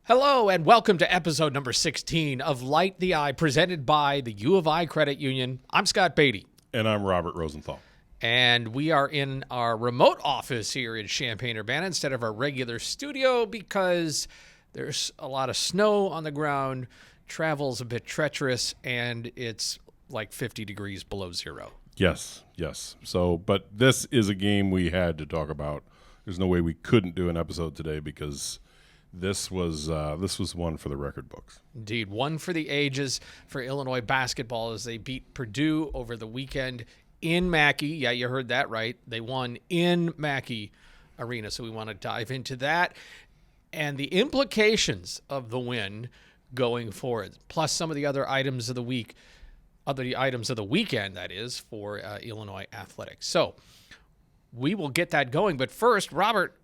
Hello and welcome to episode number 16 of Light the Eye, presented by the U of I Credit Union. I'm Scott Beatty. And I'm Robert Rosenthal. And we are in our remote office here in Champaign-Urbana instead of our regular studio because there's a lot of snow on the ground, travel's a bit treacherous, and it's like 50 degrees below zero. Yes. So, but this is a game we had to talk about. There's no way we couldn't do an episode today because this was one for the record books. Indeed, one for the ages for Illinois basketball as they beat Purdue over the weekend in Mackey. Yeah, you heard that right. They won in Mackey Arena, so we want to dive into that and the implications of the win going forward, plus some of the other items of the week, weekend, that is, for Illinois athletics. So we will get that going, but first, Robert,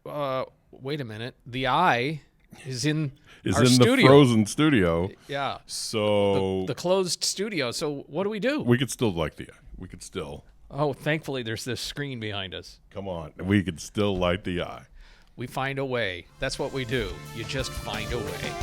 wait a minute. The Eye is in our studio. The frozen studio. Yeah. So the closed studio. So what do we do? We could still light the eye. We could still. Oh, thankfully there's this screen behind us. Come on. We could still light the eye. We find a way. That's what we do. You just find a way.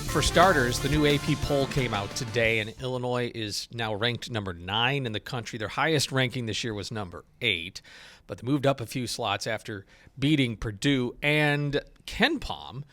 For starters, the new AP poll came out today, and Illinois is now ranked number 9 in the country. Their highest ranking this year was number 8, but they moved up a few slots after beating Purdue and KenPom.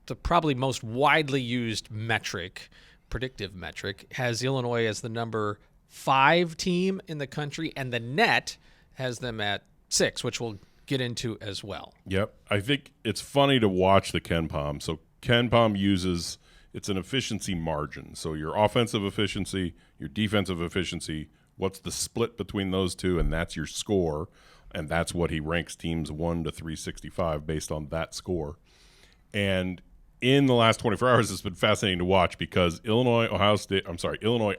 The probably most widely used metric, predictive metric, has Illinois as the number 5 team in the country, and the net has them at 6, which we'll get into as well. Yep. I think it's funny to watch the KenPom. So KenPom uses, it's an efficiency margin. So your offensive efficiency, your defensive efficiency, what's the split between those two, and that's your score. And that's what he ranks teams 1 to 365 based on that score. And in the last 24 hours, it's been fascinating to watch because Illinois,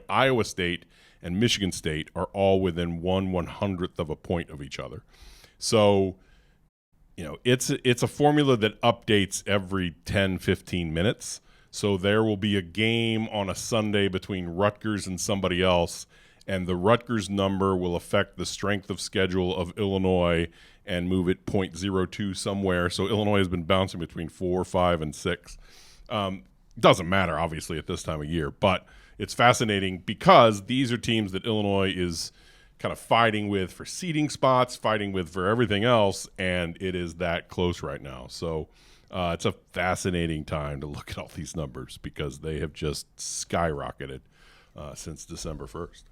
Iowa State, and Michigan State are all within 1/100th of a point of each other. So, you know, it's a formula that updates every 10, 15 minutes. So there will be a game on a Sunday between Rutgers and somebody else, and the Rutgers number will affect the strength of schedule of Illinois and move it 0.02 somewhere. So Illinois has been bouncing between 4, 5, and 6. Doesn't matter, obviously, at this time of year, but it's fascinating because these are teams that Illinois is kind of fighting with for seeding spots, fighting with for everything else, and it is that close right now. So it's a fascinating time to look at all these numbers because they have just skyrocketed since December 1st.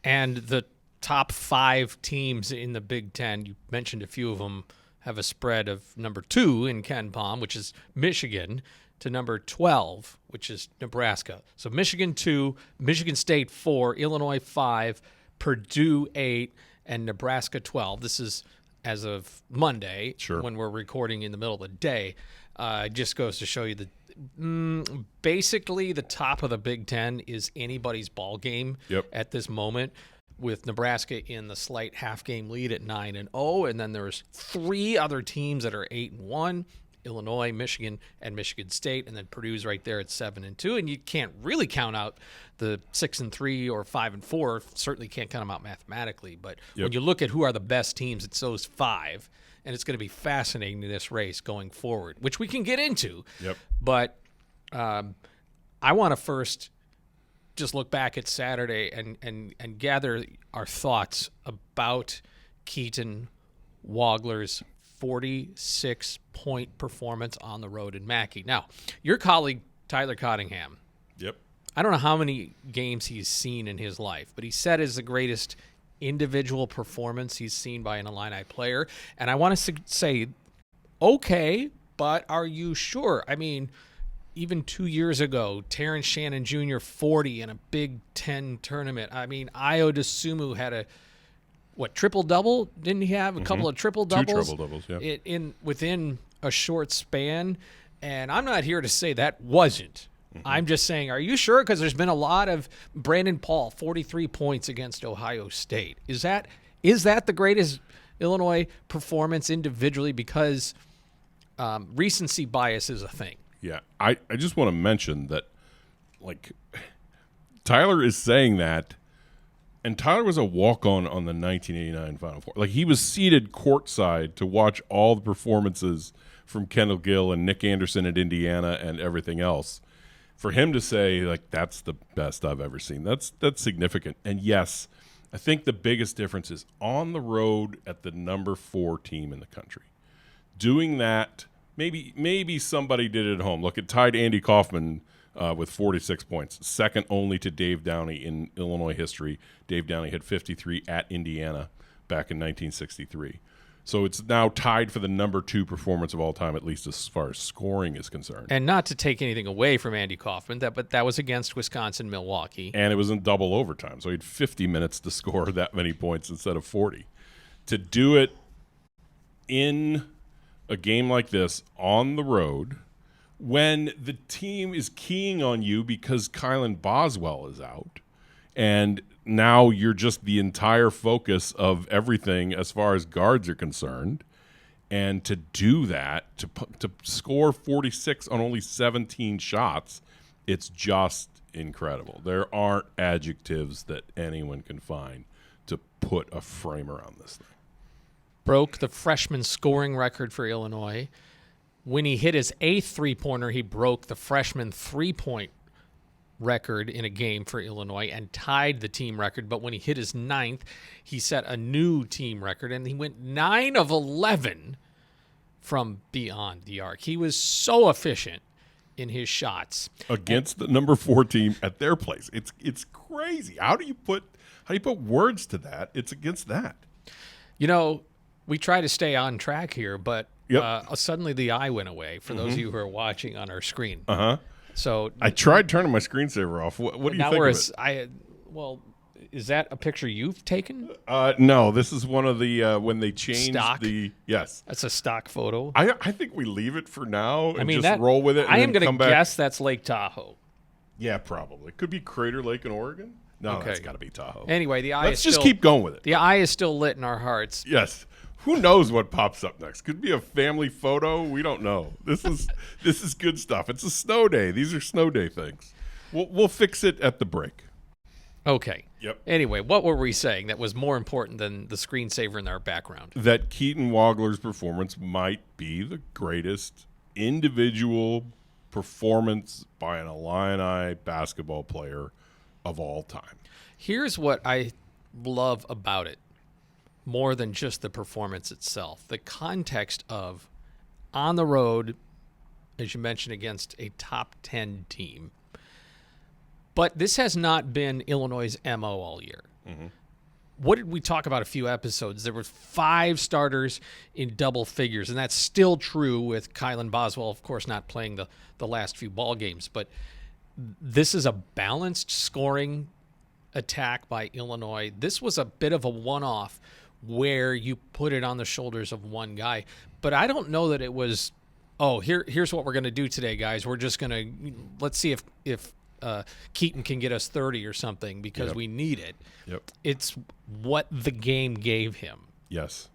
And the top 5 teams in the Big Ten, you mentioned a few of them, have a spread of number 2 in KenPom, which is Michigan, to number 12, which is Nebraska. So Michigan 2, Michigan State 4, Illinois 5, Purdue 8, and Nebraska 12. This is as of Monday, when we're recording in the middle of the day. It just goes to show you that basically the top of the Big Ten is anybody's ball game at this moment, with Nebraska in the slight half-game lead at 9-0, and then there's 3 other teams that are 8-1. Illinois, Michigan, and Michigan State, and then Purdue's right there at 7-2, and you can't really count out the 6-3 or 5-4. Certainly can't count them out mathematically, but when you look at who are the best teams, it's those 5, and it's going to be fascinating in this race going forward, which we can get into. But I want to first just look back at Saturday and gather our thoughts about Keaton Wagler's 46-point performance on the road in Mackey. Now, your colleague, Tyler Cottingham, I don't know how many games he's seen in his life, but he said it's the greatest individual performance he's seen by an Illini player. And I want to say, okay, but are you sure? I mean, even 2 years ago, Terrence Shannon Jr. 40 in a Big Ten tournament. I mean, Ayo DeSumo had a triple-double? Didn't he have a couple of triple-doubles? 2 triple-doubles, within a short span. And I'm not here to say that wasn't. I'm just saying, are you sure? Because there's been a lot of Brandon Paul, 43 points against Ohio State. Is that the greatest Illinois performance individually? Because recency bias is a thing. Yeah. I just want to mention that, like, Tyler is saying that, and Tyler was a walk-on on the 1989 Final Four. Like, he was seated courtside to watch all the performances from Kendall Gill and Nick Anderson at Indiana and everything else. For him to say, like, that's the best I've ever seen, that's significant. And, yes, I think the biggest difference is on the road at the number 4 team in the country. Doing that, maybe somebody did it at home. Look, it tied Andy Kaufman with 46 points, second only to Dave Downey in Illinois history. Dave Downey had 53 at Indiana back in 1963. So it's now tied for the number 2 performance of all time, at least as far as scoring is concerned. And not to take anything away from Andy Kaufman, but that was against Wisconsin-Milwaukee. And it was in double overtime, so he had 50 minutes to score that many points instead of 40. To do it in a game like this on the road, when the team is keying on you because Kylan Boswell is out, and now you're just the entire focus of everything as far as guards are concerned, and to do that, to score 46 on only 17 shots, it's just incredible. There aren't adjectives that anyone can find to put a frame around this thing. Broke the freshman scoring record for Illinois. When he hit his 8th three-pointer, he broke the freshman three-point record in a game for Illinois and tied the team record. But when he hit his 9th, he set a new team record, and he went 9 of 11 from beyond the arc. He was so efficient in his shots against the number 4 team at their place. It's crazy. How do you put words to that? It's against that. You know, we try to stay on track here, but Yep. Suddenly the eye went away for those of you who are watching on our screen. Uh-huh. So I tried turning my screensaver off. What do you think of it? Is that a picture you've taken? No, this is one of the when they changed Stock? Yes. That's a stock photo. I think we leave it for now and just that, roll with it. And I am going to guess that's Lake Tahoe. Yeah, probably. Could be Crater Lake in Oregon. No, Okay. that's got to be Tahoe. Anyway, the eye Let's is just still, keep going with it. The eye is still lit in our hearts. Yes. Who knows what pops up next? Could be a family photo. We don't know. This is good stuff. It's a snow day. These are snow day things. We'll fix it at the break. Okay. Yep. Anyway, what were we saying that was more important than the screensaver in our background? That Keaton Wagler's performance might be the greatest individual performance by an Illini basketball player of all time. Here's what I love about it, more than just the performance itself. The context of on the road, as you mentioned, against a top 10 team. But this has not been Illinois' MO all year. Mm-hmm. What did we talk about a few episodes? There were 5 starters in double figures, and that's still true with Kylan Boswell, of course, not playing the last few ball games. But this is a balanced scoring attack by Illinois. This was a bit of a one-off where you put it on the shoulders of one guy. But I don't know that it was, here's what we're going to do today, guys. We're just going to, let's see if Keaton can get us 30 or something because we need it. Yep. It's what the game gave him. Yes.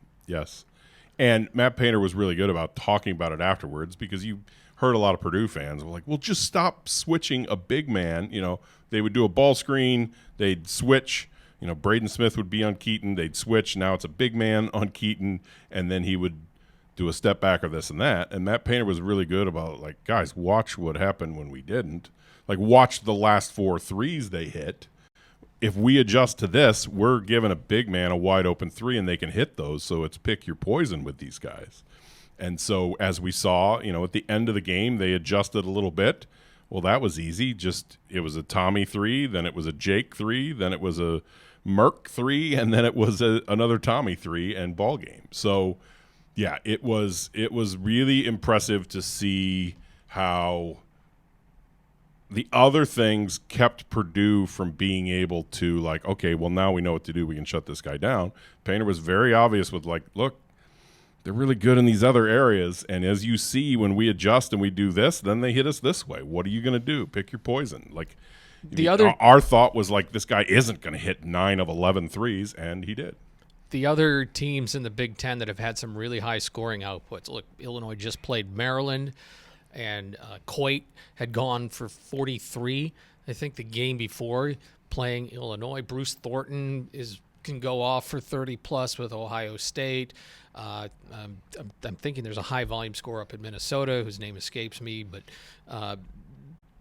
And Matt Painter was really good about talking about it afterwards because you heard a lot of Purdue fans were like, well, just stop switching a big man. You know, they would do a ball screen, they'd switch. You know, Braden Smith would be on Keaton. They'd switch. Now it's a big man on Keaton, and then he would do a step back or this and that. And Matt Painter was really good about, like, guys, watch what happened when we didn't. Like, watch the last 4 threes they hit. If we adjust to this, we're giving a big man a wide open 3, and they can hit those. So it's pick your poison with these guys. And so as we saw, you know, at the end of the game, they adjusted a little bit. Well, that was easy. It was a Tommy 3, then it was a Jake 3, then it was a Merck 3, and then it was another Tommy 3 and ball game. So, yeah, it was really impressive to see how the other things kept Purdue from being able to, like, okay, well, now we know what to do. We can shut this guy down. Painter was very obvious with, like, look, they're really good in these other areas, and as you see, when we adjust and we do this, then they hit us this way. What are you going to do? Pick your poison. Like, our thought was, like, this guy isn't going to hit 9 of 11 threes, and he did. The other teams in the Big Ten that have had some really high scoring outputs. Look, Illinois just played Maryland, and Coit had gone for 43. I think the game before playing Illinois, Bruce Thornton can go off for 30 plus with Ohio State. I'm thinking there's a high volume scorer up in Minnesota whose name escapes me, but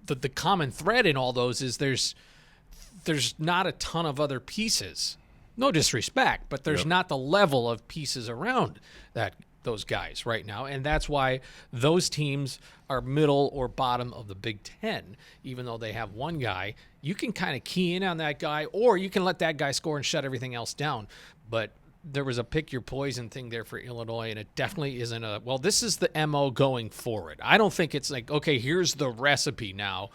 the common thread in all those is there's not a ton of other pieces. No disrespect, but there's not the level of pieces around those guys right now, and that's why those teams are middle or bottom of the Big Ten. Even though they have one guy, you can kind of key in on that guy, or you can let that guy score and shut everything else down. But there was a pick your poison thing there for Illinois, and it definitely isn't this is the MO going forward. I don't think it's like, okay, here's the recipe now.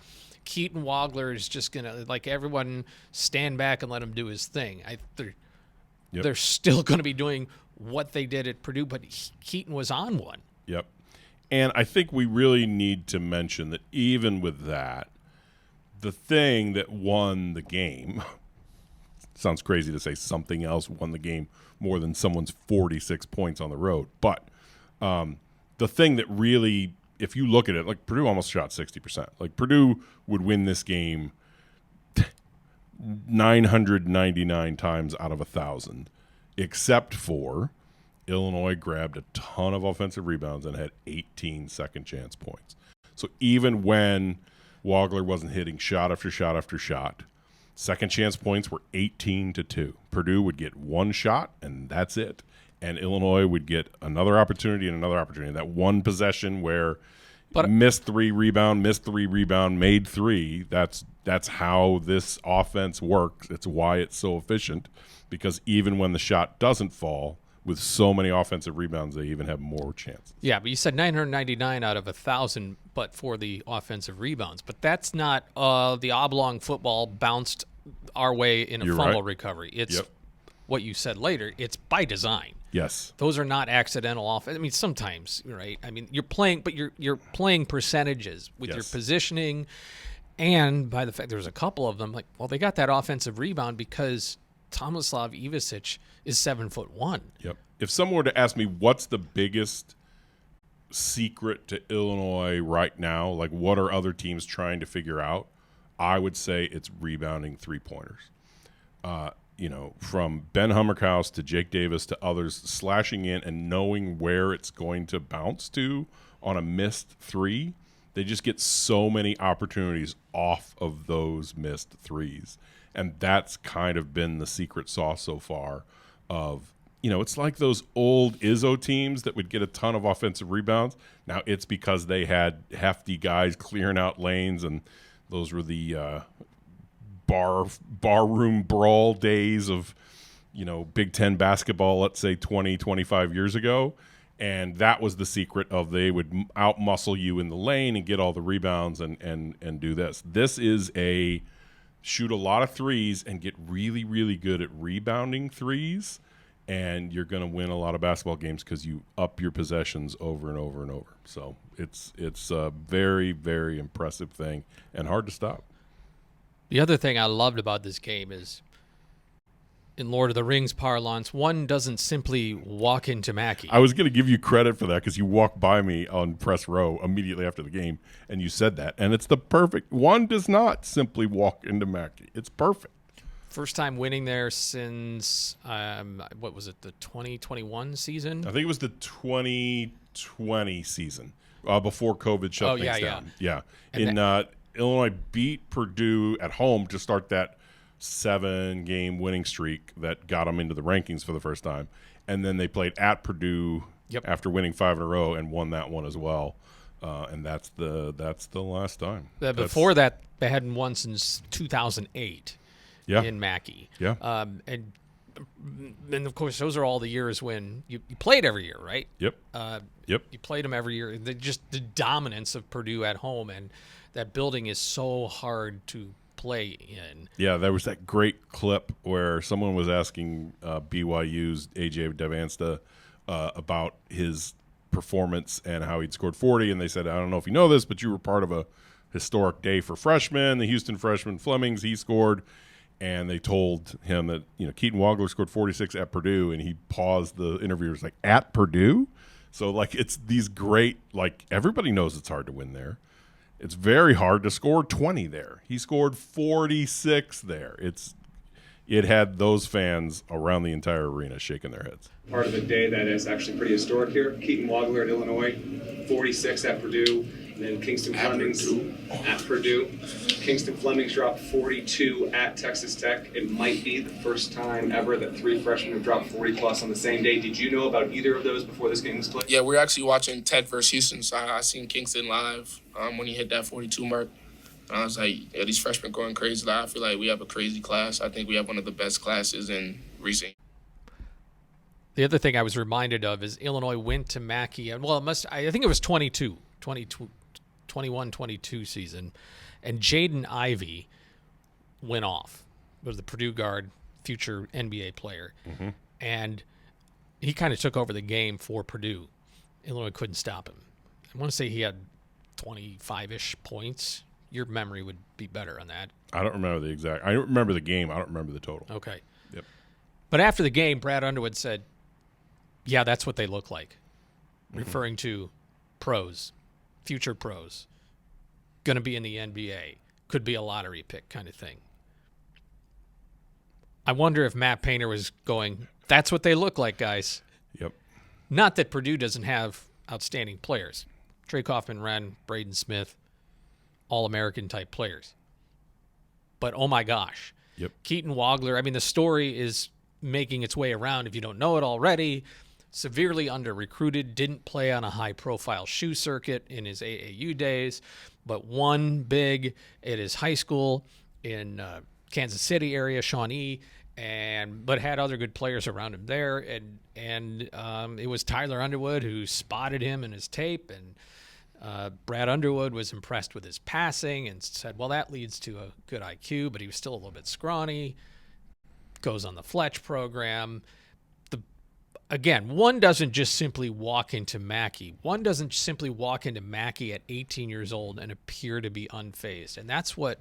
Keaton Wagler is just going to, like, everyone stand back and let him do his thing. They're still going to be doing what they did at Purdue, but Keaton was on one. Yep. And I think we really need to mention that even with that, the thing that won the game, sounds crazy to say something else won the game more than someone's 46 points on the road, but the thing that really, if you look at it, like Purdue almost shot 60%. Like Purdue would win this game 999 times out of 1,000, except for Illinois grabbed a ton of offensive rebounds and had 18 second chance points. So even when Wagler wasn't hitting shot after shot after shot, second chance points were 18-2. Purdue would get one shot, and that's it. And Illinois would get another opportunity and another opportunity. That one possession where missed three, rebound, made three. That's how this offense works. It's why it's so efficient, because even when the shot doesn't fall, with so many offensive rebounds, they even have more chances. Yeah, but you said 999 out of 1,000, but for the offensive rebounds. But that's not the oblong football bounced our way in a fumble recovery. It's what you said later. It's by design. Yes. Those are not accidental off. I mean, sometimes, right? I mean, you're playing, but you're playing percentages with your positioning, and by the fact there's a couple of them. Like, well, they got that offensive rebound because Tomislav Ivicic is 7'1". Yep. If someone were to ask me what's the biggest secret to Illinois right now, like what are other teams trying to figure out, I would say it's rebounding three-pointers. From Ben Hummerkaus to Jake Davis to others, slashing in and knowing where it's going to bounce to on a missed three. They just get so many opportunities off of those missed threes. And that's kind of been the secret sauce so far of, it's like those old Izzo teams that would get a ton of offensive rebounds. Now it's because they had hefty guys clearing out lanes, and those were the barroom brawl days of, Big Ten basketball, let's say 20, 25 years ago. And that was the secret of they would out-muscle you in the lane and get all the rebounds and do this. This is shoot a lot of threes and get really, really good at rebounding threes, and you're going to win a lot of basketball games because you up your possessions over and over and over. So it's a very, very impressive thing and hard to stop. The other thing I loved about this game is, in Lord of the Rings parlance, one doesn't simply walk into Mackey. I was going to give you credit for that because you walked by me on press row immediately after the game, and you said that. And it's the perfect – one does not simply walk into Mackey. It's perfect. First time winning there since, what was it, the 2021 season? I think it was the 2020 season before COVID shut things down. Yeah. Illinois beat Purdue at home to start that 7-game winning streak that got them into the rankings for the first time. And then they played at Purdue after winning 5 in a row and won that one as well. And that's the last time. Before that, they hadn't won since 2008 in Mackey. Yeah. And of course, those are all the years when you played every year, right? Yep. You played them every year. Just the dominance of Purdue at home, and that building is so hard to play in. Yeah, there was that great clip where someone was asking BYU's AJ Devansta about his performance and how he'd scored 40, and they said, I don't know if you know this, but you were part of a historic day for freshmen, the Houston freshman Flemings. He scored, and they told him that Keaton Wagler scored 46 at Purdue, and he paused the interview. He was like, at Purdue? So, like, it's these great, like, everybody knows it's hard to win there. It's very hard to score 20 there. He scored 46 there. It had those fans around the entire arena shaking their heads. Part of a day that is actually pretty historic here. Keaton Wagler at Illinois, 46 at Purdue, and then Kingston Flemings at Purdue. Kingston Flemings dropped 42 at Texas Tech. It might be the first time ever that 3 freshmen have dropped 40-plus on the same day. Did you know about either of those before this game was played? Yeah, we're actually watching Tech versus Houston, so I seen Kingston live when he hit that 42 mark. And I was like, yeah, these freshmen going crazy. Like, I feel like we have a crazy class. I think we have one of the best classes in recent. The other thing I was reminded of is Illinois went to Mackey, and I think it was 21-22 season, and Jaden Ivey went off. Was the Purdue guard, future NBA player, and he kind of took over the game for Purdue. Illinois couldn't stop him. I want to say he had 25-ish points. Your memory would be better on that. I don't remember the exact. I remember the game. I don't remember the total. Okay. Yep. But after the game, Brad Underwood said, yeah, that's what they look like, referring to pros, future pros, going to be in the NBA, could be a lottery pick kind of thing. I wonder if Matt Painter was going, that's what they look like, guys. Yep. Not that Purdue doesn't have outstanding players. Trey Kaufman-Renn, Braden Smith, All-American type players. But, oh my gosh. Yep. Keaton Wagler, I mean, the story is making its way around if you don't know it already. Severely under-recruited, didn't play on a high-profile shoe circuit in his AAU days, but won big at his high school in Kansas City area, Shawnee, but had other good players around him there. And it was Tyler Underwood who spotted him in his tape, and Brad Underwood was impressed with his passing and said, well, that leads to a good IQ, but he was still a little bit scrawny. Goes on the Fletch program. Again, one doesn't just simply walk into Mackey. One doesn't simply walk into Mackey at 18 years old and appear to be unfazed. And that's what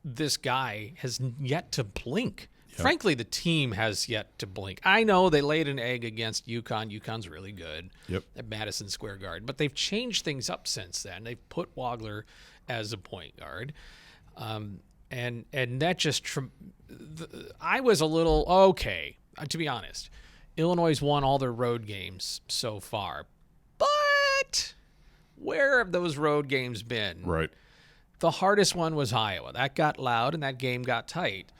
this guy has yet to blink. Yep. Frankly, the team has yet to blink. I know they laid an egg against UConn. UConn's really good at Madison Square Garden. But they've changed things up since then. They've put Wagler as a point guard. And that just I was a little okay, to be honest. Illinois won all their road games so far. But where have those road games been? Right. The hardest one was Iowa. That got loud and that game got tight.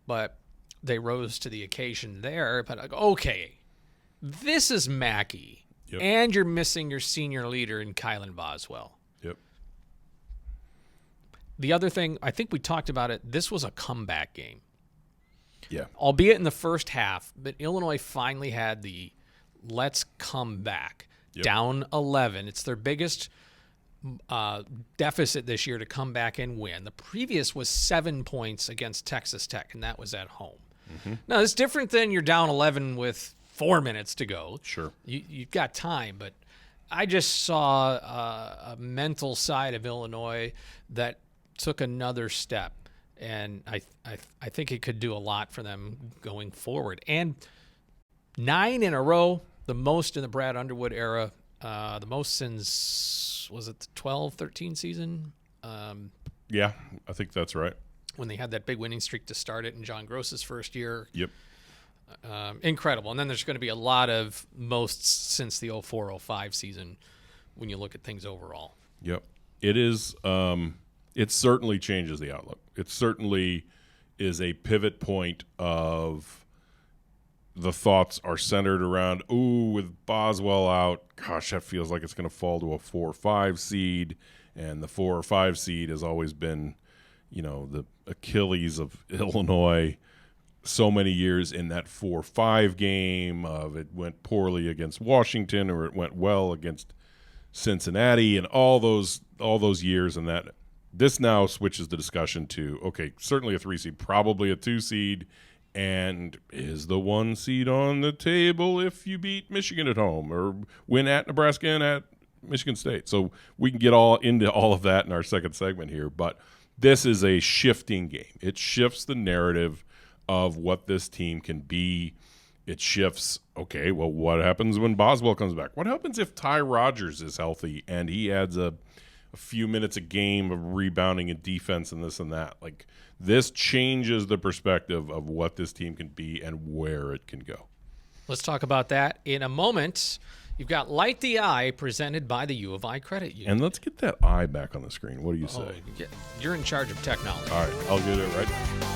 But they rose to the occasion there. But, okay, this is Mackey. Yep. And you're missing your senior leader in Kylan Boswell. Yep. The other thing, I think we talked about it, this was a comeback game. Yeah. Albeit in the first half, but Illinois finally had the let's come back. Yep. Down 11. It's their biggest deficit this year to come back and win. The previous was 7 points against Texas Tech, and that was at home. Now, it's different than you're down 11 with 4 minutes to go. Sure. You've got time, but I just saw a mental side of Illinois that took another step. And I think it could do a lot for them going forward. And 9 in a row, the most in the Brad Underwood era, the most since, was it the 12-13 season? Yeah, I think that's right. When they had that big winning streak to start it in John Gross's first year. Yep. Incredible. And then there's going to be a lot of mosts since the 04-05 season when you look at things overall. Yep. It is it certainly changes the outlook. It certainly is a pivot point of the thoughts are centered around, with Boswell out, gosh, that feels like it's going to fall to a 4 or 5 seed. And the 4 or 5 seed has always been, the Achilles of Illinois so many years in that 4-5 game of it went poorly against Washington or it went well against Cincinnati and all those years, and that this now switches the discussion to, okay, certainly a 3 seed, probably a 2 seed, and is the 1 seed on the table if you beat Michigan at home or win at Nebraska and at Michigan State? So we can get all into all of that in our second segment here, but this is a shifting game. It shifts the narrative of what this team can be It shifts, okay, well, what happens when Boswell comes back? What happens if Ty Rodgers is healthy and he adds a few minutes a game of rebounding and defense and this and that? Like, this changes the perspective of what this team can be and where it can go. Let's talk about that in a moment. You've got Light the Eye presented by the U of I Credit Union. And let's get that eye back on the screen. What do you say? You're in charge of technology. All right, I'll get it right now.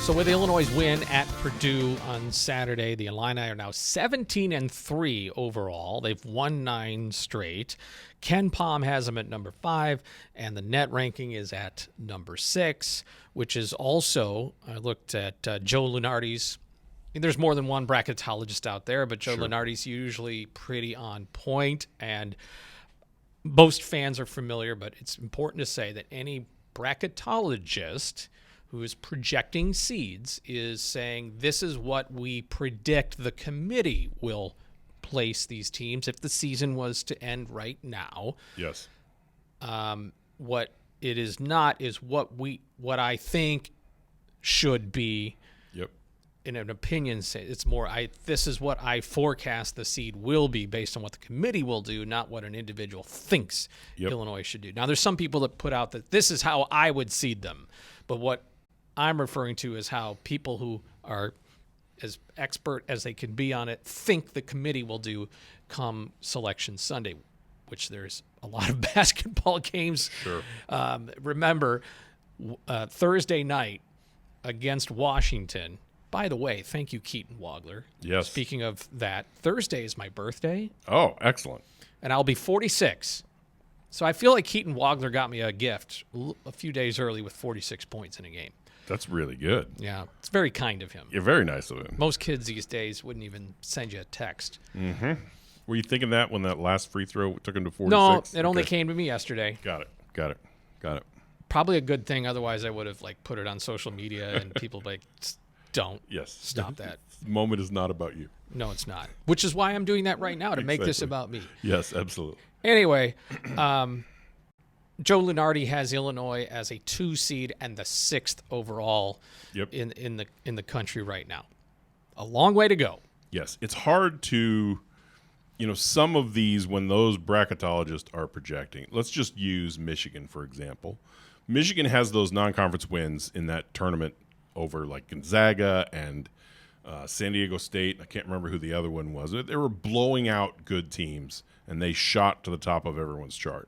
So with Illinois' win at Purdue on Saturday, the Illini are now 17-3 overall. They've won 9 straight. Ken Pom has them at number 5, and the net ranking is at number 6, which is also, I looked at Joe Lunardi's. There's more than one bracketologist out there, but Joe Lunardi's usually pretty on point, and most fans are familiar, but it's important to say that any bracketologist who is projecting seeds is saying this is what we predict the committee will place these teams if the season was to end right now. Yes. What it is not is what I think should be. Yep. In an opinion, say it's more. This is what I forecast the seed will be based on what the committee will do, not what an individual thinks Illinois should do. Now, there's some people that put out that this is how I would seed them, but what I'm referring to is how people who are as expert as they can be on it think the committee will do come Selection Sunday, which there's a lot of basketball games. Sure. Remember, Thursday night against Washington. By the way, thank you, Keaton Wagler. Yes. Speaking of that, Thursday is my birthday. Oh, excellent. And I'll be 46. So I feel like Keaton Wagler got me a gift a few days early with 46 points in a game. That's really good. Yeah, it's very kind of him. You're very nice of him. Most kids these days wouldn't even send you a text. Mm-hmm. Were you thinking that when that last free throw took him to 46? No, it only came to me yesterday. Got it. Probably a good thing. Otherwise, I would have put it on social media and people like, don't. Yes. Stop that. The moment is not about you. No, it's not. Which is why I'm doing that right now to make this about me. Yes, absolutely. Anyway, Joe Lunardi has Illinois as a 2 seed and the 6th overall in the country right now. A long way to go. Yes, it's hard to, some of these when those bracketologists are projecting. Let's just use Michigan, for example. Michigan has those non-conference wins in that tournament over like Gonzaga and San Diego State. I can't remember who the other one was. They were blowing out good teams, and they shot to the top of everyone's chart.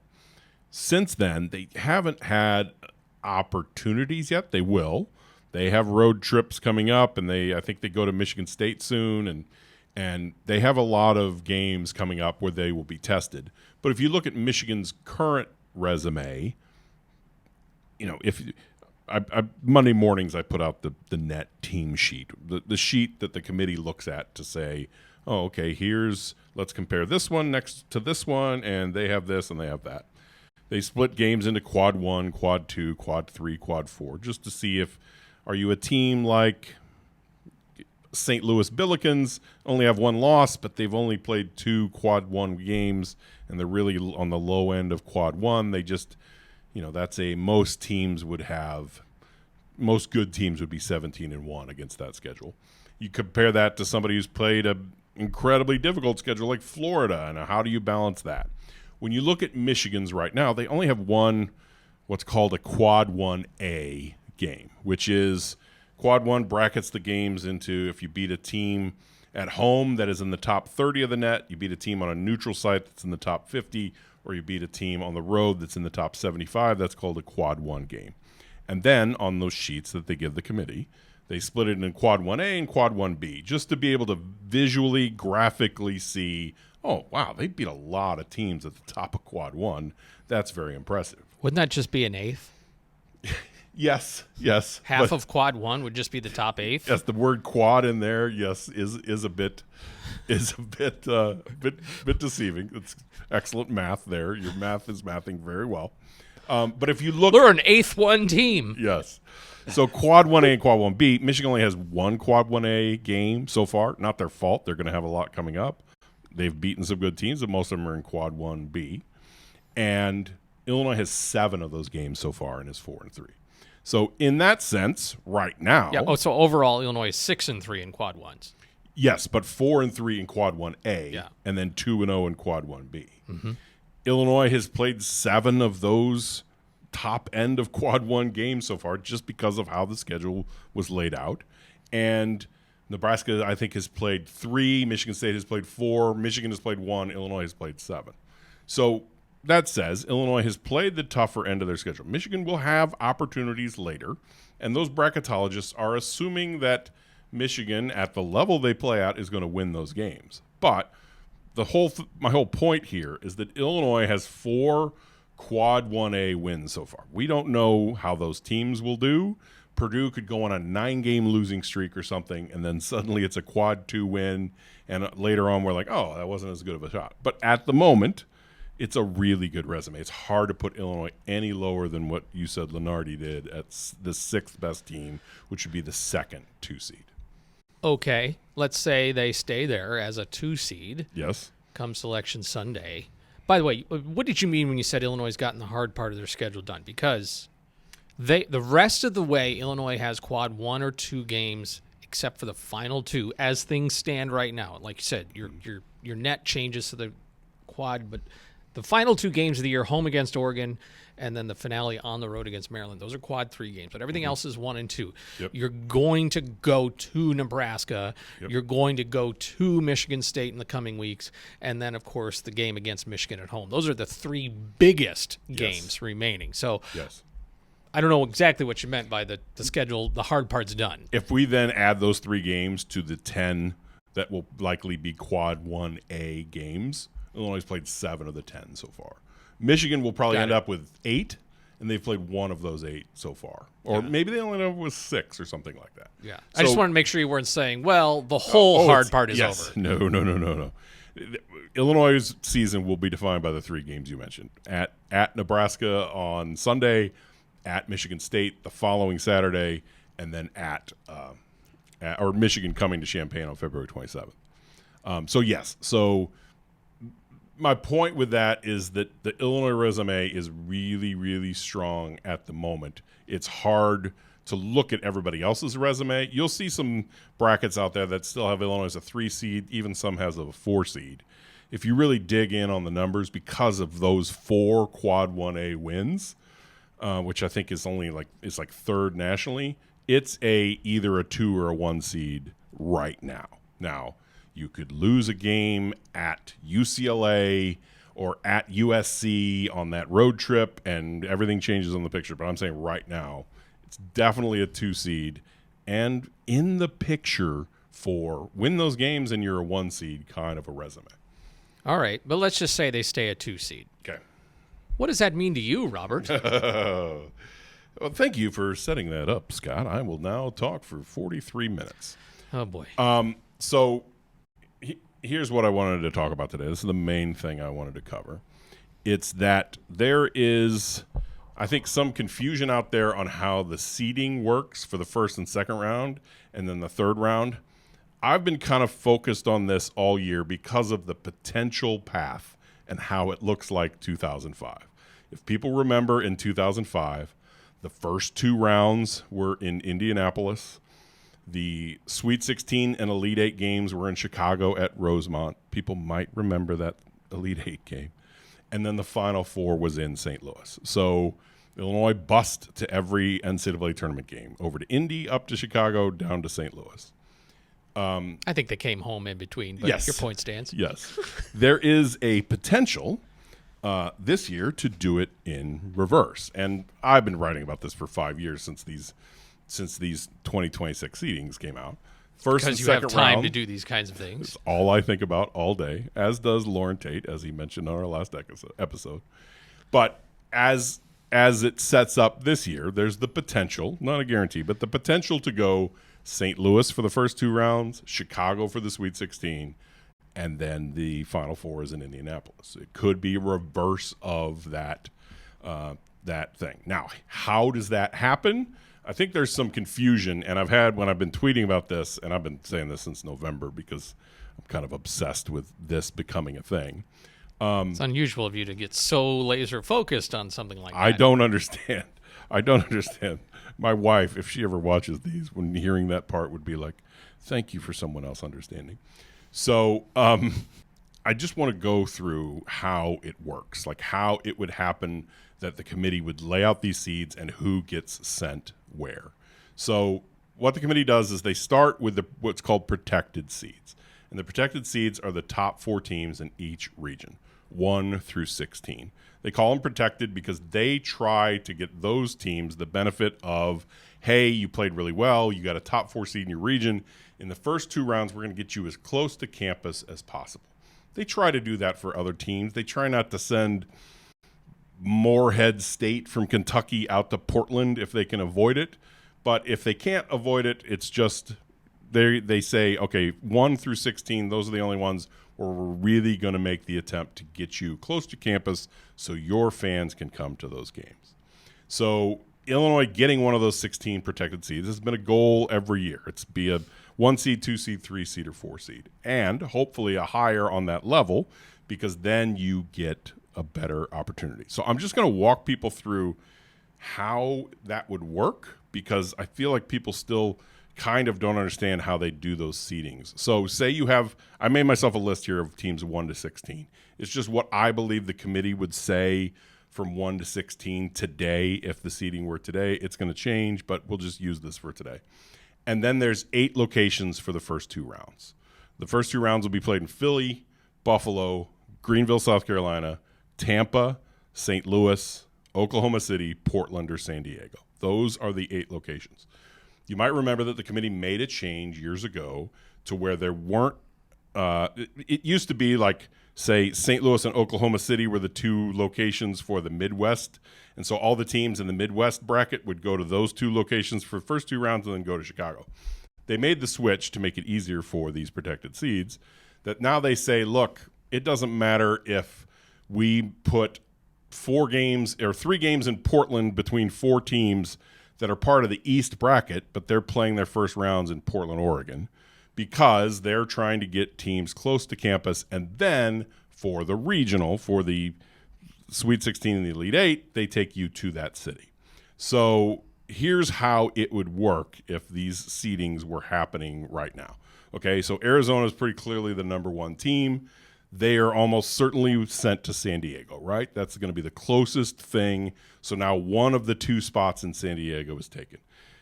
Since then, they haven't had opportunities yet. They will. They have road trips coming up, and I think they go to Michigan State soon, and they have a lot of games coming up where they will be tested. But if you look at Michigan's current resume, Monday mornings I put out the net team sheet, the sheet that the committee looks at to say, oh, okay, let's compare this one next to this one, and they have this and they have that. They split games into quad 1, quad 2, quad 3, quad 4, just to see are you a team like St. Louis Billikens, only have 1 loss, but they've only played 2 quad 1 games, and they're really on the low end of quad 1. They just, that's most good teams would be 17-1 against that schedule. You compare that to somebody who's played an incredibly difficult schedule like Florida, and how do you balance that? When you look at Michigan's right now, they only have one what's called a quad 1A game, which is quad 1 brackets the games into if you beat a team at home that is in the top 30 of the net, you beat a team on a neutral site that's in the top 50, or you beat a team on the road that's in the top 75, that's called a quad 1 game. And then on those sheets that they give the committee, they split it in quad 1A and quad 1B, just to be able to visually, graphically see, oh, wow, they beat a lot of teams at the top of quad 1. That's very impressive. Wouldn't that just be an 8th? Yes. Half of quad 1 would just be the top 8th? Yes, the word quad in there, yes, is a bit deceiving. It's excellent math there. Your math is mathing very well. But if you look, They're an 8th-1 team. yes. So Quad 1A and Quad 1B, Michigan only has one Quad 1A game so far. Not their fault. They're going to have a lot coming up. They've beaten some good teams, but most of them are in Quad 1B. And Illinois has 7 of those games so far and is 4-3. So in that sense, right now, Yeah. Oh, so overall, Illinois is 6-3 in Quad 1s. yes, but 4-3 in Quad 1A, Yeah. and then 2-0 in Quad 1B. Illinois has played 7 of those top end of Quad 1 games so far, just because of how the schedule was laid out. And Nebraska, I think, has played 3. Michigan State has played 4. Michigan has played 1. Illinois has played 7. So that says Illinois has played the tougher end of their schedule. Michigan will have opportunities later, and those bracketologists are assuming that Michigan, at the level they play at, is going to win those games. But my whole point here is that Illinois has 4 Quad 1A wins so far. We don't know how those teams will do. Purdue could go on a 9-game losing streak or something, and then suddenly it's a Quad 2 win, and later on we're like, oh, that wasn't as good of a shot. But at the moment, it's a really good resume. It's hard to put Illinois any lower than what you said Lenardi did at the 6th best team, which would be the 2nd 2 seed. Okay, let's say they stay there as a 2 seed. Yes. Come Selection Sunday. By the way, what did you mean when you said Illinois has gotten the hard part of their schedule done? Because the rest of the way, Illinois has Quad 1 or 2 games, except for the final 2, as things stand right now. Like you said, your net changes to the quad, but the final 2 games of the year, home against Oregon, and then the finale on the road against Maryland. Those are Quad 3 games, but everything else is 1 and 2. Yep. You're going to go to Nebraska. Yep. You're going to go to Michigan State in the coming weeks, and then, of course, the game against Michigan at home. Those are the 3 biggest games remaining. So Yes. I don't know exactly what you meant by the schedule. The hard part's done. If we then add those 3 games to the 10 that will likely be Quad 1A games, Illinois has played 7 of the 10 so far. Michigan will probably end up with 8, and they've played 1 of those 8 so far. Or maybe they only end up with 6 or something like that. Yeah. So, I just wanted to make sure you weren't saying, well, the whole hard part is over. No. Illinois' season will be defined by the 3 games you mentioned. At Nebraska on Sunday, at Michigan State the following Saturday, and then or Michigan coming to Champaign on February 27th. So my point with that is that the Illinois resume is really, really strong at the moment. It's hard to look at everybody else's resume. You'll see some brackets out there that still have Illinois as a 3 seed, even some has a 4 seed. If you really dig in on the numbers, because of those 4 Quad 1A wins, which I think is only it's like 3rd nationally, it's either a 2 or a 1 seed right now. Now, you could lose a game at UCLA or at USC on that road trip, and everything changes on the picture. But I'm saying right now, it's definitely a 2 seed, and in the picture for win those games and you're a 1 seed kind of a resume. All right, but let's just say they stay a 2 seed. Okay. What does that mean to you, Robert? Well, thank you for setting that up, Scott. I will now talk for 43 minutes. Oh, boy. So here's what I wanted to talk about today. This is the main thing I wanted to cover. It's that there is, I think, some confusion out there on how the seeding works for the 1st and 2nd round and then the 3rd round. I've been kind of focused on this all year because of the potential path and how it looks like 2005. If people remember, in 2005, the first 2 rounds were in Indianapolis. The Sweet 16 and Elite 8 games were in Chicago at Rosemont. People might remember that Elite 8 game. And then the Final 4 was in St. Louis. So Illinois bussed to every NCAA tournament game, over to Indy, up to Chicago, down to St. Louis. I think they came home in between, but Yes. your point stands. Yes. There is a potential this year to do it in reverse. And I've been writing about this for 5 years since these 2026 seedings came out. First and Because you second have time round, to do these kinds of things. is all I think about all day, as does Lauren Tate, as he mentioned on our last episode. But as it sets up this year, there's the potential, not a guarantee, but the potential to go St. Louis for the first 2 rounds, Chicago for the Sweet 16, and then the Final 4 is in Indianapolis. It could be a reverse of that that thing. Now, how does that happen? I think there's some confusion, and when I've been tweeting about this, and I've been saying this since November because I'm kind of obsessed with this becoming a thing. It's unusual of you to get so laser focused on something like that. I don't understand. My wife, if she ever watches these, when hearing that part, would be like, thank you for someone else understanding. So I just want to go through how it works, like how it would happen that the committee would lay out these seeds and who gets sent where. So what the committee does is they start with what's called protected seeds. And the protected seeds are the top 4 teams in each region, 1 through 16. They call them protected because they try to get those teams the benefit of, hey, you played really well, you got a top 4 seed in your region. In the first 2 rounds, we're going to get you as close to campus as possible. They try to do that for other teams. They try not to send Morehead State from Kentucky out to Portland if they can avoid it. But if they can't avoid it, it's just they say, okay, 1 through 16, those are the only ones where we're really going to make the attempt to get you close to campus so your fans can come to those games. So Illinois getting one of those 16 protected seeds has been a goal every year. It's be a 1 seed, 2 seed, 3 seed, or 4 seed. And hopefully a higher on that level because then you get a better opportunity. So I'm just going to walk people through how that would work because I feel like people still kind of don't understand how they do those seedings. So say I made myself a list here of teams 1 to 16. It's just what I believe the committee would say from 1 to 16 today. If the seeding were today, it's going to change, but we'll just use this for today. And then there's 8 locations for the first 2 rounds. The first 2 rounds will be played in Philly, Buffalo, Greenville, South Carolina, Tampa, St. Louis, Oklahoma City, Portland, or San Diego. Those are the 8 locations. You might remember that the committee made a change years ago to where there weren't it used to be like, say, St. Louis and Oklahoma City were the 2 locations for the Midwest. And so all the teams in the Midwest bracket would go to those 2 locations for the first 2 rounds and then go to Chicago. They made the switch to make it easier for these protected seeds that now they say, look, it doesn't matter if we put 4 games or 3 games in Portland between 4 teams that are part of the East bracket, but they're playing their first rounds in Portland, Oregon, because they're trying to get teams close to campus. And then for the regional, for the Sweet 16 and the Elite 8, they take you to that city. So here's how it would work if these seedings were happening right now. Okay, so Arizona is pretty clearly the number 1 team. They are almost certainly sent to San Diego, right? That's going to be the closest thing. So now one of the 2 spots in San Diego is taken.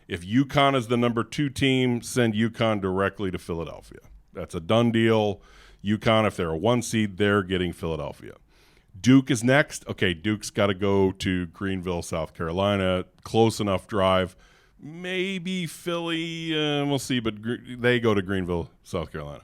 If UConn is the number 2 team, send UConn directly to Philadelphia. That's a done deal. UConn, if they're a 1 seed, they're getting Philadelphia. Duke is next. Okay, Duke's got to go to Greenville, South Carolina. Close enough drive. Maybe Philly, we'll see, but they go to Greenville, South Carolina.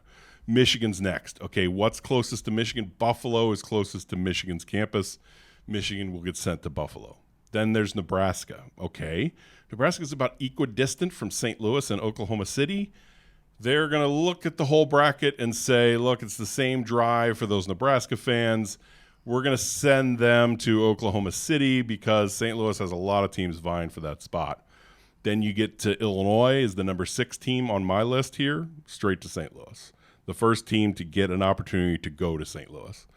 Michigan's next. Okay, what's closest to Michigan? Buffalo is closest to Michigan's campus. Michigan will get sent to Buffalo. Then there's Nebraska. Okay, Nebraska's about equidistant from St. Louis and Oklahoma City. They're going to look at the whole bracket and say, look, it's the same drive for those Nebraska fans. We're going to send them to Oklahoma City because St. Louis has a lot of teams vying for that spot. Then you get to Illinois is the number 6 team on my list here, straight to St. Louis. The first team to get an opportunity to go to St. Louis.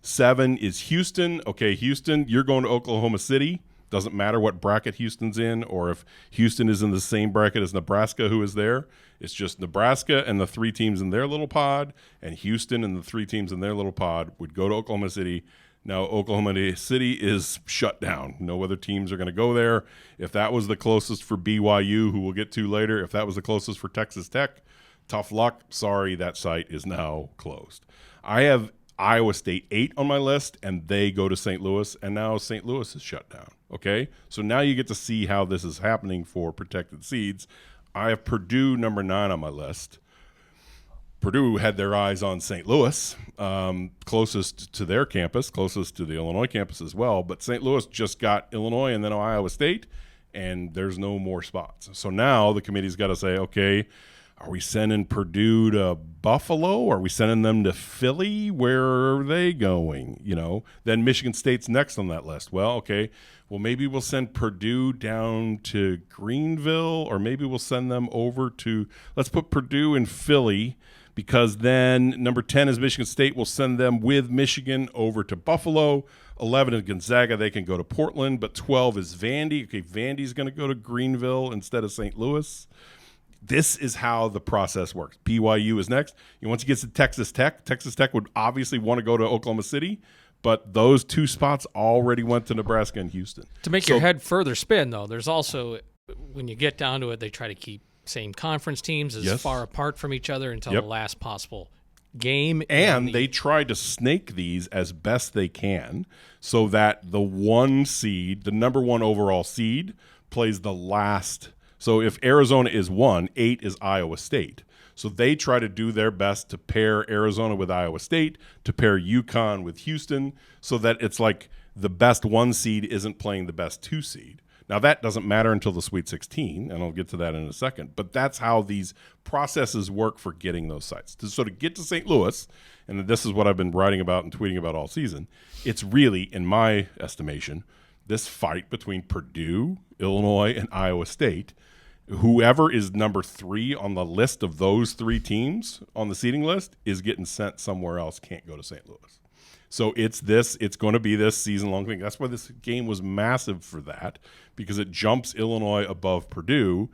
7 is Houston. Okay, Houston, you're going to Oklahoma City. Doesn't matter what bracket Houston's in or if Houston is in the same bracket as Nebraska, who is there. It's just Nebraska and the 3 teams in their little pod, and Houston and the 3 teams in their little pod would go to Oklahoma City. Now, Oklahoma City is shut down. No other teams are going to go there. If that was the closest for BYU, who we'll get to later, if that was the closest for Texas Tech, tough luck. Sorry, that site is now closed. I have Iowa State 8 on my list, and they go to St. Louis, and now St. Louis is shut down. Okay? So now you get to see how this is happening for protected seeds. I have Purdue number 9 on my list. Purdue had their eyes on St. Louis, closest to their campus, closest to the Illinois campus as well. But St. Louis just got Illinois and then Iowa State, and there's no more spots. So now the committee's got to say, okay, Are we sending Purdue to Buffalo? Are we sending them to Philly? Where are they going? Then Michigan State's next on that list. Well, okay. Well, maybe we'll send Purdue down to Greenville, or maybe we'll send them over to – let's put Purdue in Philly, because then number 10 is Michigan State. We'll send them with Michigan over to Buffalo. 11 is Gonzaga. They can go to Portland, but 12 is Vandy. Okay, Vandy's going to go to Greenville instead of St. Louis. This is how the process works. BYU is next. Once you get to Texas Tech would obviously want to go to Oklahoma City, but those two spots already went to Nebraska and Houston. To make your head further spin, though, there's also, when you get down to it, they try to keep same conference teams as far apart from each other until the last possible game. And they try to snake these as best they can so that the one seed, the number one overall seed, plays the last. So if Arizona is 1, 8 is Iowa State. So they try to do their best to pair Arizona with Iowa State, to pair UConn with Houston, so that it's like the best 1 seed isn't playing the best 2 seed. Now, that doesn't matter until the Sweet 16, and I'll get to that in a second. But that's how these processes work for getting those sites. So to get to St. Louis, and this is what I've been writing about and tweeting about all season, it's really, in my estimation, this fight between Purdue, Illinois, and Iowa State. Whoever is number 3 on the list of those 3 teams on the seeding list is getting sent somewhere else, can't go to St. Louis. So it's going to be this season-long thing. That's why this game was massive for that, because it jumps Illinois above Purdue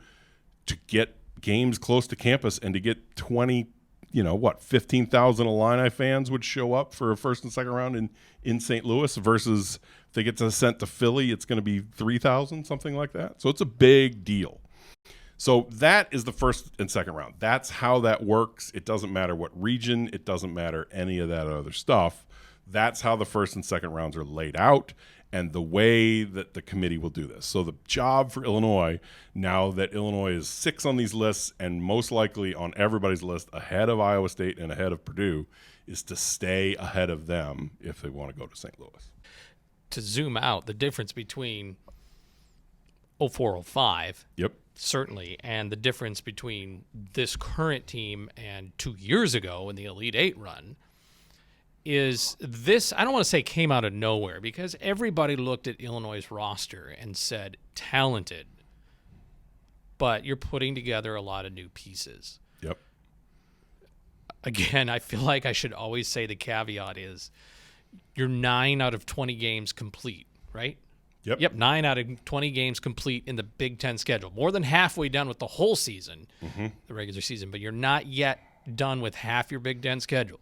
to get games close to campus and to get 15,000 Illini fans would show up for a first and second round in St. Louis, versus if they get sent to Philly, it's going to be 3,000, something like that. So it's a big deal. So that is the first and second round. That's how that works. It doesn't matter what region. It doesn't matter any of that other stuff. That's how the first and second rounds are laid out, and the way that the committee will do this. So the job for Illinois, now that Illinois is 6 on these lists and most likely on everybody's list ahead of Iowa State and ahead of Purdue, is to stay ahead of them if they want to go to St. Louis. To zoom out, the difference between 04-05, certainly, and the difference between this current team and 2 years ago in the Elite Eight run is this, I don't want to say came out of nowhere, because everybody looked at Illinois' roster and said talented, but you're putting together a lot of new pieces. Yep. Again, I feel like I should always say the caveat is you're 9 out of 20 games complete, right? Yep, 9 out of 20 games complete in the Big Ten schedule. More than halfway done with the whole season, the regular season, but you're not yet done with half your Big Ten schedule.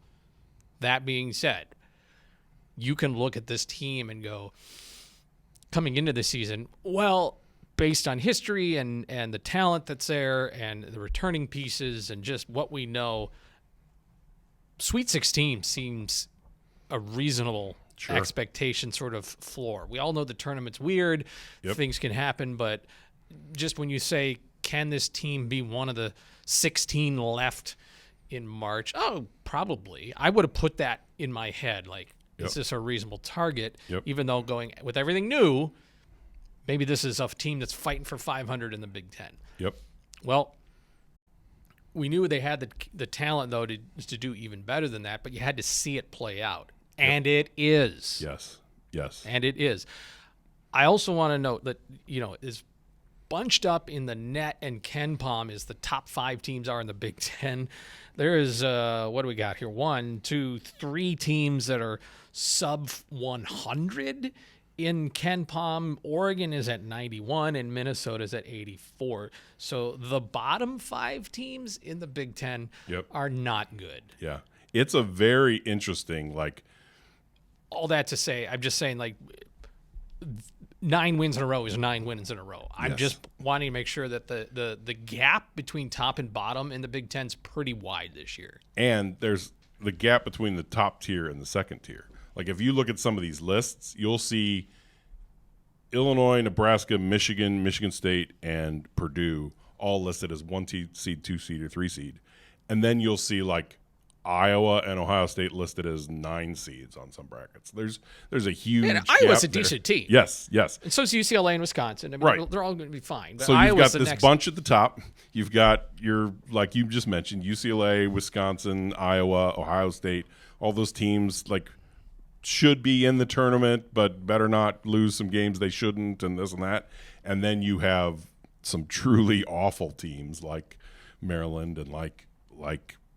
That being said, you can look at this team and go, coming into the season, well, based on history and the talent that's there and the returning pieces and just what we know, Sweet 16 seems a reasonable expectation sort of floor. We all know the tournament's weird. Things can happen, but just when you say, can this team be one of the 16 left in March? Oh, probably. I would have put that in my head. Like, is this a reasonable target? Even though going with everything new, maybe this is a team that's fighting for 500 in the Big Ten. Well, we knew they had the talent, though, to do even better than that, but you had to see it play out. And it is. Yes. And it is. I also want to note that, is bunched up in the net and KenPom as the top 5 teams are in the Big Ten. There is, what do we got here? 1, 2, 3 teams that are sub 100 in KenPom. Oregon is at 91 and Minnesota is at 84. So the bottom 5 teams in the Big Ten are not good. Yeah. It's a very interesting, all that to say, I'm just saying, 9 wins in a row is 9 wins in a row. I'm just wanting to make sure that the gap between top and bottom in the Big Ten is pretty wide this year. And there's the gap between the top tier and the second tier. If you look at some of these lists, you'll see Illinois, Nebraska, Michigan, Michigan State, and Purdue all listed as 1 seed, 2 seed, or 3 seed. And then you'll see Iowa and Ohio State listed as 9 seeds on some brackets. There's a huge And Iowa's a gap there. decent team. Yes. And so is UCLA and Wisconsin. I mean, Right. they're all going to be fine. But So you've Iowa's got the this next bunch at the top. You've got your, like you just mentioned, UCLA, Wisconsin, Iowa, Ohio State. All those teams should be in the tournament, but better not lose some games they shouldn't, and this and that. And then you have some truly awful teams like Maryland and like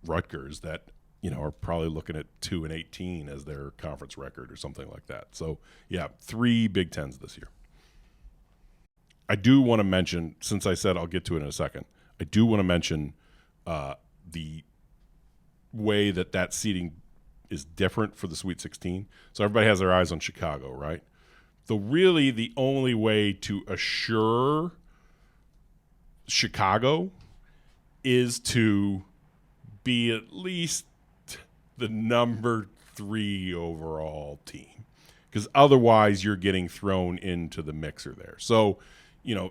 Rutgers that are probably looking at 2-18 as their conference record or something like that. So yeah, 3 Big Tens this year. I do want to mention, since I said I'll get to it in a second, I do want to mention the way that seeding is different for the Sweet 16. So everybody has their eyes on Chicago, right? The only way to assure Chicago is to be at least the number 3 overall team, because otherwise you're getting thrown into the mixer there. So,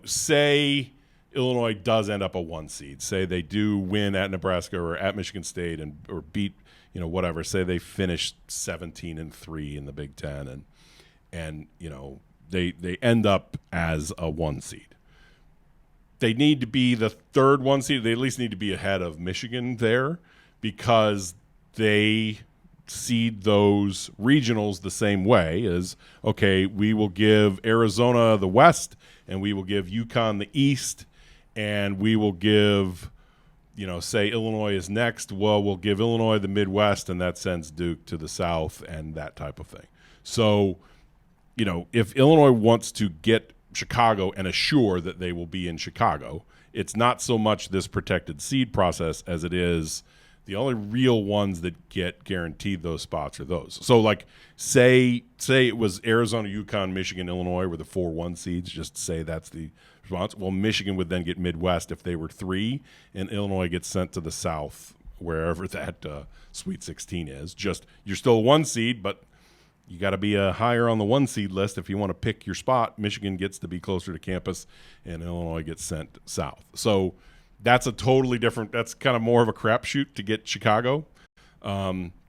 say Illinois does end up a 1 seed. Say they do win at Nebraska or at Michigan State or beat, whatever. Say they finish 17-3 in the Big Ten and they end up as a 1 seed. They need to be the 3rd 1 seed. They at least need to be ahead of Michigan there, because they seed those regionals the same way as, okay, we will give Arizona the West and we will give UConn the East, and we will give, say Illinois is next. Well, we'll give Illinois the Midwest, and that sends Duke to the South and that type of thing. So, if Illinois wants to get Chicago and assure that they will be in Chicago, it's not so much this protected seed process as it is the only real ones that get guaranteed those spots are those. So, say it was Arizona, UConn, Michigan, Illinois were the 4-1 seeds. Just say that's the response. Well, Michigan would then get Midwest if they were 3, and Illinois gets sent to the South, wherever that Sweet 16 is. Just you're still a 1 seed, but you got to be higher on the 1 seed list if you want to pick your spot. Michigan gets to be closer to campus, and Illinois gets sent south. So that's a totally different – that's kind of more of a crapshoot to get Chicago,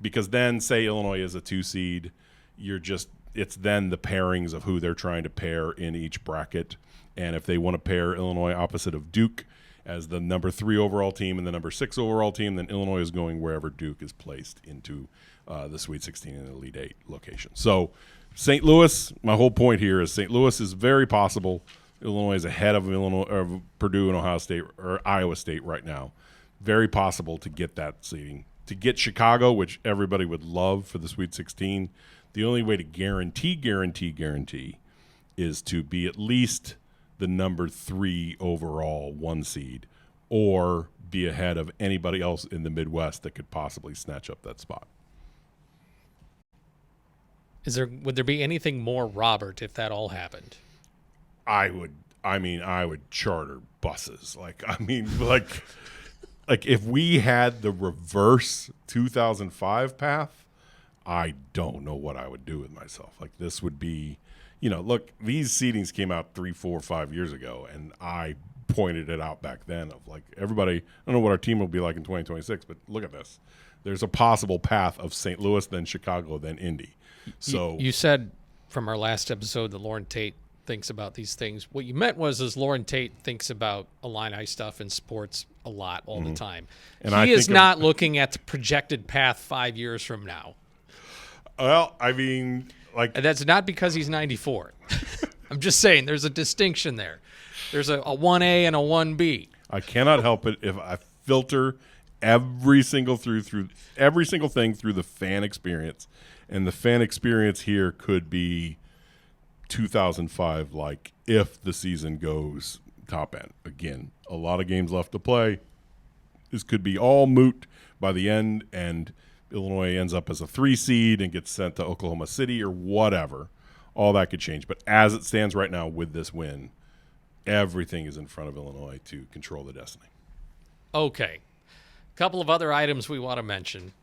because then say Illinois is a 2 seed, it's then the pairings of who they're trying to pair in each bracket. And if they want to pair Illinois opposite of Duke as the number 3 overall team and the number 6 overall team, then Illinois is going wherever Duke is placed into the Sweet 16 and Elite 8 location. So St. Louis, my whole point here is St. Louis is very possible. Illinois is ahead of Purdue and Ohio State or Iowa State right now. Very possible to get that seeding. To get Chicago, which everybody would love for the Sweet 16, the only way to guarantee is to be at least the number 3 overall 1 seed, or be ahead of anybody else in the Midwest that could possibly snatch up that spot. Would there be anything more, Robert, if that all happened? I would charter buses. If we had the reverse 2005 path, I don't know what I would do with myself. This would be, look, these seedings came out 3, 4, 5 years ago, and I pointed it out back then of everybody, I don't know what our team will be like in 2026, but look at this. There's a possible path of St. Louis, then Chicago, then Indy. So you said from our last episode that Lauren Tate thinks about these things. What you meant was Lauren Tate thinks about Illini stuff and sports a lot all the time. And he is not looking at the projected path 5 years from now. Well, and that's not because he's 94. I'm just saying there's a distinction there. There's a 1A and a 1B. I cannot help it if I filter every single thing through the fan experience, and the fan experience here could be 2005, if the season goes top end. Again, a lot of games left to play. This could be all moot by the end, and Illinois ends up as a 3 seed and gets sent to Oklahoma City or whatever. All that could change. But as it stands right now with this win, everything is in front of Illinois to control the destiny. Okay. A couple of other items we want to mention.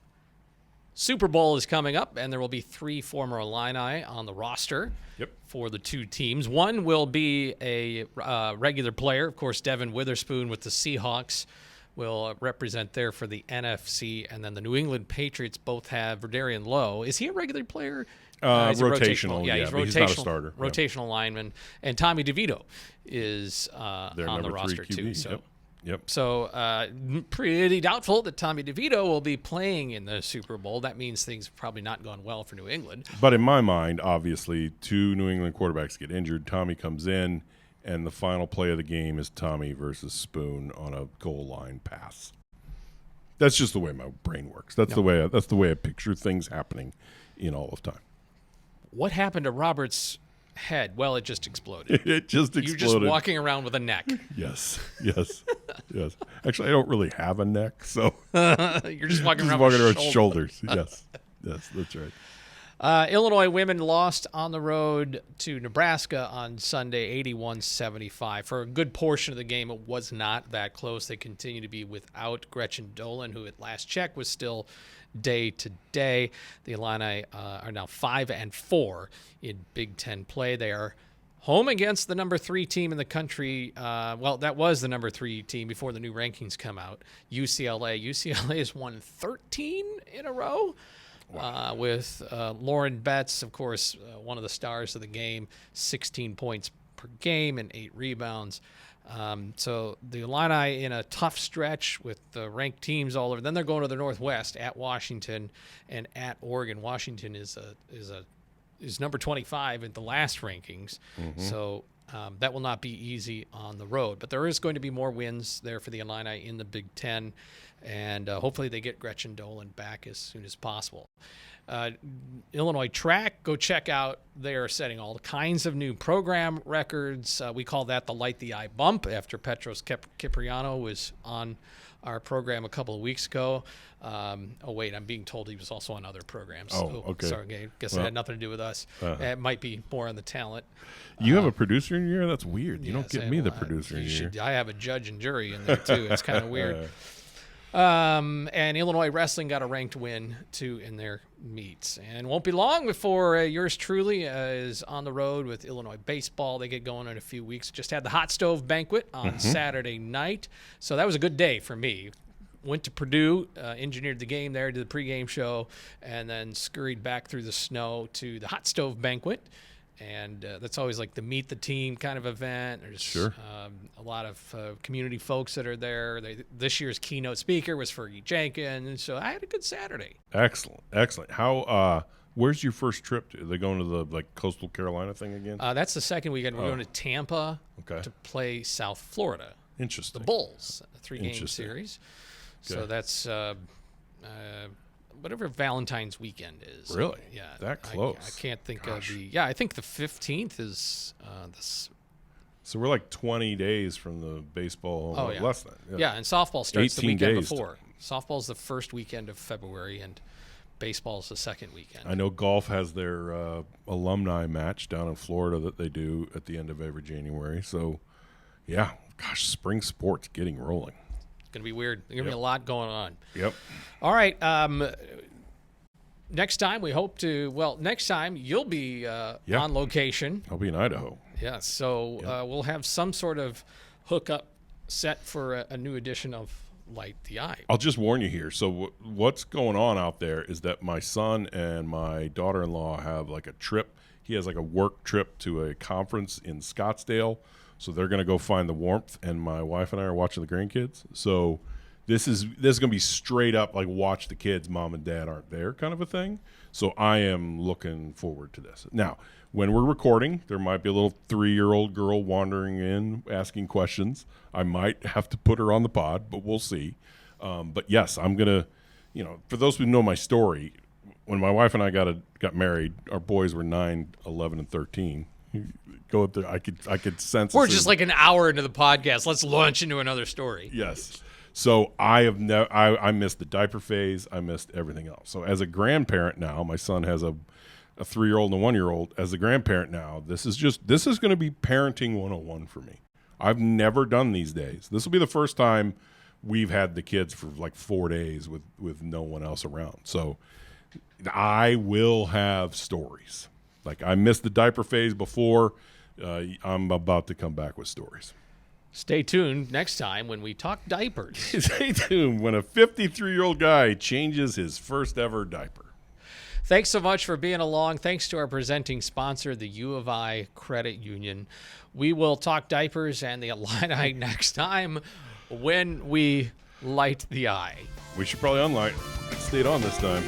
Super Bowl is coming up, and there will be 3 former Illini on the roster for the 2 teams. One will be a regular player, of course, Devin Witherspoon with the Seahawks, will represent there for the NFC. And then the New England Patriots both have Verdarian Lowe. Is he a regular player? He's rotational. Yeah, he's but he's not a starter. Rotational lineman. And Tommy DeVito is on the roster QB. too. So. Yep. So pretty doubtful that Tommy DeVito will be playing in the Super Bowl. That means things have probably not gone well for New England. But in my mind, obviously, 2 New England quarterbacks get injured. Tommy comes in, and the final play of the game is Tommy versus Spoon on a goal line pass. That's just the way my brain works. That's the way I picture things happening in all of time. What happened to Robert's head? Well, it just exploded. It just exploded. You're just walking around with a neck. Yes. Actually, I don't really have a neck, so you're just walking around with shoulders. Yes, that's right. Illinois women lost on the road to Nebraska on Sunday, 81-75. For a good portion of the game, it was not that close. They continue to be without Gretchen Dolan, who at last check was still day to day. The Illini are now 5-4 in Big Ten play. They are home against the number 3 team in the country. That was the number 3 team before the new rankings come out, UCLA. UCLA has won 13 in a row. Wow. With Lauren Betts, of course, one of the stars of the game, 16 points per game and 8 rebounds. So the Illini in a tough stretch with the ranked teams all over. Then they're going to the Northwest at Washington and at Oregon. Washington is number 25 in the last rankings. Mm-hmm. So that will not be easy on the road. But there is going to be more wins there for the Illini in the Big Ten. And hopefully they get Gretchen Dolan back as soon as possible. Illinois track, go check out. They are setting all kinds of new program records. We call that the Light the Eye bump after Petros Kipriano was on our program a couple of weeks ago. I'm being told he was also on other programs. Okay. Sorry, I guess it had nothing to do with us. It might be more on the talent. You have a producer in your ear? That's weird. You don't get me the producer in your ear. I have a judge and jury in there, too. It's kind of weird. And Illinois wrestling got a ranked win, too, in their meets. And won't be long before yours truly is on the road with Illinois baseball. They get going in a few weeks. Just had the hot stove banquet on Saturday night. So that was a good day for me. Went to Purdue, engineered the game there, did the pregame show, and then scurried back through the snow to the hot stove banquet. And that's always like the meet the team kind of event. There's a lot of community folks that are there. This year's keynote speaker was Fergie Jenkins. So I had a good Saturday. Excellent. How? Where's your first trip to? Are they going to the coastal Carolina thing again? That's the second weekend. We're going to Tampa to play South Florida. Interesting. The Bulls, a 3-game series. Okay. So that's whatever Valentine's weekend is. Really? Yeah. That close? I can't think of the... Yeah, I think the 15th is this... So we're like 20 days from the baseball. Less than. Yeah, and softball starts the weekend before. Softball's the first weekend of February, and baseball's the second weekend. I know golf has their alumni match down in Florida that they do at the end of every January. So, yeah, gosh, spring sports getting rolling. It's going to be weird. There's going to be a lot going on. Yep. All right. Next time we hope to, next time you'll be on location. I'll be in Idaho. Yeah. So we'll have some sort of hookup set for a new edition of Light the Eye. I'll just warn you here. So what's going on out there is that my son and my daughter-in-law have like a trip. He has like a work trip to a conference in Scottsdale. So they're going to go find the warmth, and my wife and I are watching the grandkids. So this is going to be straight up like watch the kids, mom and dad aren't there kind of a thing. So I am looking forward to this. Now, when we're recording, there might be a little 3-year-old girl wandering in asking questions. I might have to put her on the pod, but we'll see. But yes, I'm going to, for those who know my story, when my wife and I got married, our boys were 9, 11, and 13. Go up there. I could sense. We're just like an hour into the podcast. Let's launch into another story. Yes. So I missed the diaper phase. I missed everything else. So as a grandparent now, my son has a 3-year-old and a 1-year-old. As a grandparent now, this is going to be parenting 101 for me. I've never done these days. This will be the first time we've had the kids for like 4 days with no one else around. So I will have stories. Like I missed the diaper phase before. I'm about to come back with stories. Stay tuned next time when we talk diapers. Stay tuned when a 53-year-old guy changes his first ever diaper. Thanks so much for being along. Thanks to our presenting sponsor, the U of I Credit Union. We will talk diapers and the Illini next time when we light the eye. We should probably unlight. It stayed on this time.